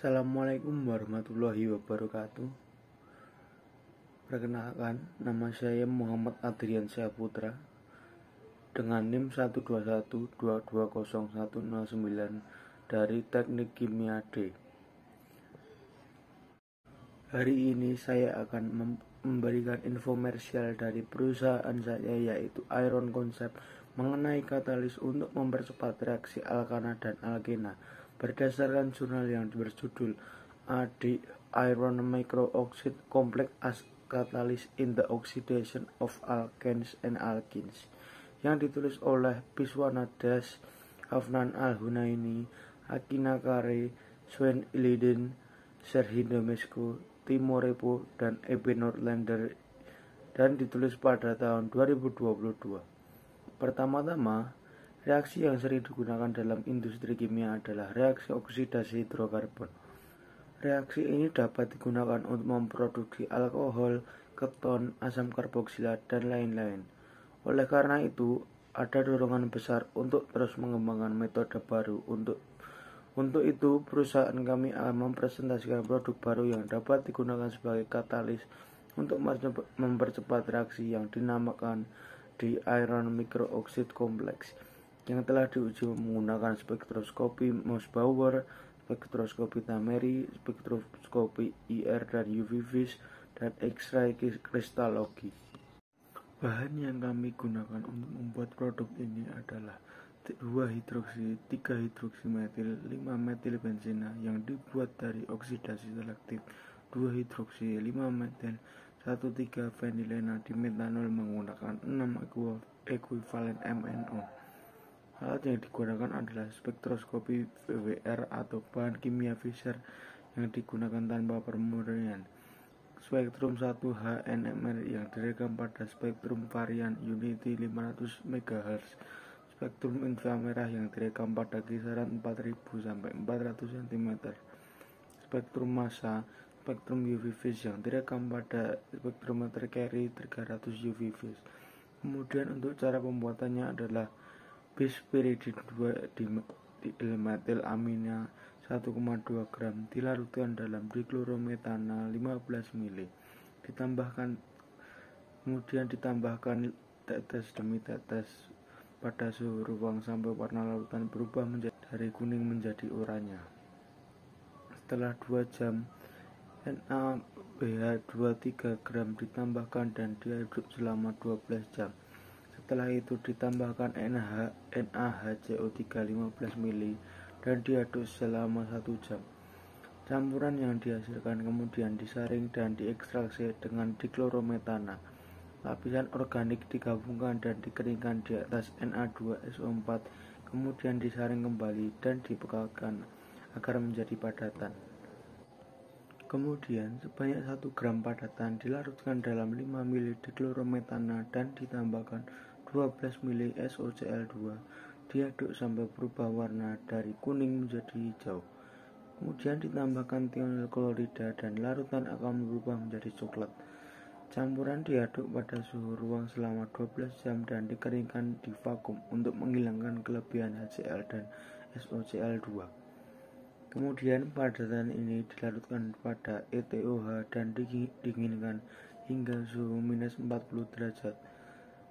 Assalamualaikum warahmatullahi wabarakatuh. Perkenalkan, nama saya Muhammad Adrian Syahputra dengan NIM 121220109 dari Teknik Kimia D. Hari ini saya akan memberikan infomersial dari perusahaan saya, yaitu Iron Concept, mengenai katalis untuk mempercepat reaksi alkana dan alkena berdasarkan jurnal yang berjudul AD Iron Micro-Oxide Complex as Catalyst in the Oxidation of Alkanes and Alkenes, yang ditulis oleh Piswana Das, Afnan Al-Hunaini, Akina Kare, Sven Iliden, Serhi Domescu, Timo Repo, dan Eben Nordlander, dan ditulis pada tahun 2022. Pertama-tama, reaksi yang sering digunakan dalam industri kimia adalah reaksi oksidasi hidrokarbon. Reaksi ini dapat digunakan untuk memproduksi alkohol, keton, asam karboksilat, dan lain-lain. Oleh karena itu, ada dorongan besar untuk terus mengembangkan metode baru. Untuk itu, perusahaan kami akan mempresentasikan produk baru yang dapat digunakan sebagai katalis untuk mempercepat reaksi yang dinamakan di Iron Micro-Oxide Complex, yang telah diuji menggunakan spektroskopi Mossbauer, spektroskopi Tameri, spektroskopi IR dan UV vis, dan X-ray kristalogi. Bahan yang kami gunakan untuk membuat produk ini adalah 2-hidroksi, 3-hidroksimetil, 5-metilbenzena yang dibuat dari oksidasi selektif 2-hidroksi, 5-metil, 1,3-fenilena dimetanol menggunakan 6 ekuivalen MnO. Alat yang digunakan adalah spektroskopi VWR atau bahan kimia Fischer yang digunakan tanpa pemurnian, spektrum 1H NMR yang direkam pada spektrum varian Unity 500 MHz, spektrum inframerah yang direkam pada kisaran 4000 sampai 400 cm, spektrum massa, spektrum UV vis yang direkam pada spektrometer Curie 300 UV vis. Kemudian untuk cara pembuatannya adalah bispiridin 2 dimetil amina 1,2 gram dilarutkan dalam diklorometana 15 ml, kemudian ditambahkan tetes demi tetes pada suhu ruang sampai warna larutan berubah dari kuning menjadi oranye. Setelah 2 jam, NaBH 23 gram ditambahkan dan diaduk selama 12 jam. Setelah itu ditambahkan NaHCO3 15 ml dan diaduk selama 1 jam. Campuran yang dihasilkan kemudian disaring dan diekstraksi dengan diklorometana. Lapisan organik digabungkan dan dikeringkan di atas Na2SO4, kemudian disaring kembali dan dipekalkan agar menjadi padatan. Kemudian sebanyak 1 gram padatan dilarutkan dalam 5 ml diklorometana dan ditambahkan 12 ml SOCl2, diaduk sampai berubah warna dari kuning menjadi hijau. Kemudian ditambahkan tionil klorida dan larutan akan berubah menjadi coklat. Campuran diaduk pada suhu ruang selama 12 jam dan dikeringkan di vakum untuk menghilangkan kelebihan HCl dan SOCl2. Kemudian padatan ini dilarutkan pada ETOH dan didinginkan hingga suhu minus 40 derajat.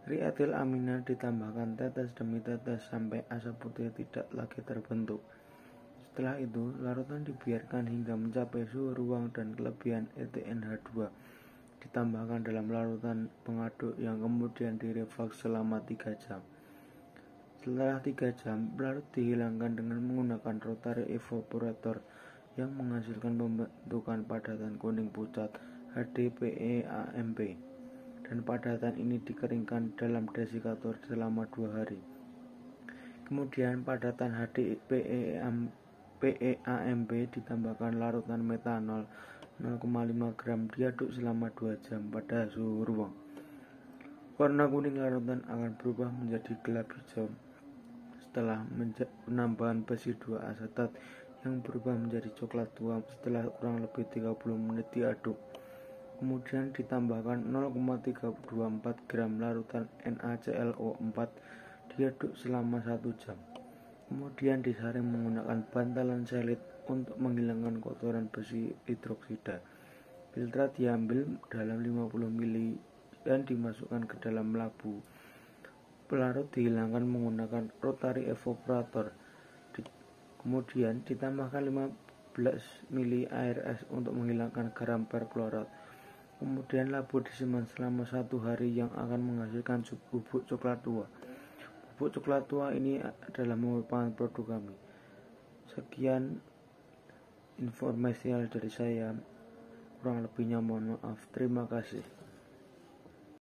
Triatil amina ditambahkan tetes demi tetes sampai asap putih tidak lagi terbentuk. Setelah itu, larutan dibiarkan hingga mencapai suhu ruang dan kelebihan ETNH2 ditambahkan dalam larutan pengaduk yang kemudian direfleks selama 3 jam. Setelah 3 jam, pelarut dihilangkan dengan menggunakan rotary evaporator yang menghasilkan pembentukan padatan kuning pucat HDPE-AMP, dan padatan ini dikeringkan dalam desikator selama 2 hari. Kemudian padatan HDPE-AMP ditambahkan larutan metanol 0,5 gram diaduk selama 2 jam pada suhu ruang. Warna kuning larutan akan berubah menjadi gelap hijau setelah penambahan besi 2 asetat yang berubah menjadi coklat tua setelah kurang lebih 30 menit diaduk. Kemudian ditambahkan 0,324 gram larutan NaClO4 diaduk selama 1 jam. Kemudian disaring menggunakan bantalan selit untuk menghilangkan kotoran besi hidroksida. Filtrat diambil dalam 50 mili dan dimasukkan ke dalam labu. Pelarut dihilangkan menggunakan rotary evaporator. Kemudian ditambahkan 15 mili air es untuk menghilangkan garam perklorat. Kemudian labu disimpan selama 1 hari yang akan menghasilkan bubuk coklat tua. Bubuk coklat tua ini adalah merupakan produk kami. Sekian informasi dari saya, kurang lebihnya mohon maaf. Terima kasih.